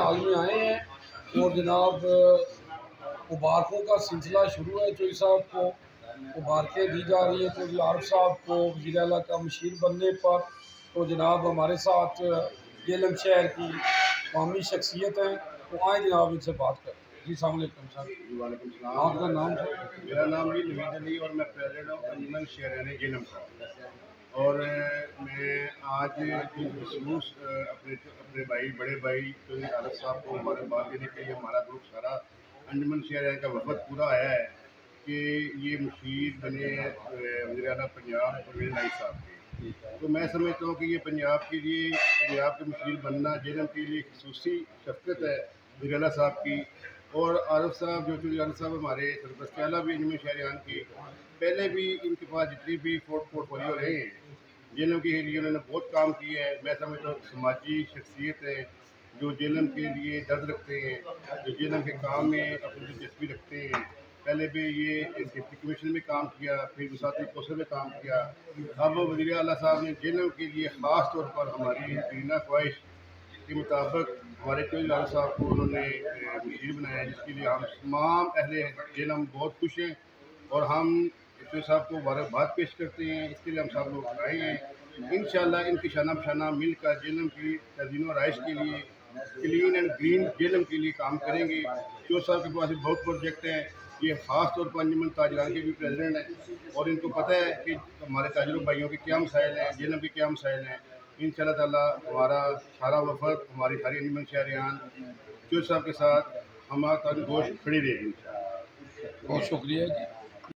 हाल में आए हैं और जनाब मुबारकों का सिलसिला शुरू है। चौधरी साहब को मुबारकें दी जा रही हैं। चौधरी आरिफ साहब को वज़ीर आला का मशीर बनने पर। तो जनाब हमारे साथ जेलम शहर की कौमी शख्सियत हैं, तो आए जनाब इनसे बात करें। जी अस्सलाम वालेकुम सर। जी वालेकुम सलाम। आपका नाम सर? मेरा नाम जी नवीद अली और मैं प्रेसिडेंट हूँ अंजुमन शहरान जेलम का। और मैं आज खसूस अपने अपने भाई बड़े भाई चौधरी आरिफ साहब को मुबारकबाद देने के लिए हमारा ग्रुप सारा अंजुमन शहरान का वफद पूरा आया है कि ये मुशीर बने वज़ीर आला पंजाब परवेज़ इलाही साहब के। तो मैं समझता हूँ कि ये पंजाब के लिए पंजाब के मुशीर बनना जेलम के लिए खसूसी शफ़क़त है वज़ीर आला साहब की। और आरिफ साहब जो चौधरी आरिफ साहब हमारे सरपरस्त आला भी अंजुमन शहरान के, पहले भी इनके पास जितनी भी पोर्टफोलियो रहे हैं जेलम के लिए उन्होंने बहुत काम किया है। मैं समझता हूँ समाजी शख्सियत है जो जेलम के लिए दर्द रखते हैं, जो जेलम के काम में अपनी दिलचस्पी रखते हैं। पहले भी ये डिप्टी कमिश्नर में काम किया, फिर वसाती कौंसल में काम किया। अब वज़ीर आला साहब ने जेलम के लिए ख़ास तौर पर हमारी दीना ख्वाहिश के मुताबिक हमारे चौधरी आरिफ साहब को उन्होंने मुशीर बनाया, जिसके लिए हम तमाम अहले जेलम बहुत खुश हैं। और हम चौधरी साहब को मुबारकबाद पेश करते हैं। इसके लिए हम सब लोग आए हैं। इंशाअल्लाह इनकी शाना बशाना मिलकर जेलम की तज़ीन व रहाइश के लिए क्लीन एंड ग्रीन जेलम के लिए काम करेंगे। चौधरी साहब के पास बहुत प्रोजेक्ट हैं। ये ख़ास तौर पर अंजुमन ताजरान के भी प्रेसिडेंट हैं और इनको पता है कि हमारे ताजरों भाइयों के क्या मसाइल हैं, जेलम के क्या मसाइल हैं। इंशाअल्लाह ताला हमारा सारा वफद, हमारी सारी अंजुमन शहरियान चौधरी साहब के साथ हमारा गोश खड़ी रहेगी। बहुत शुक्रिया जी।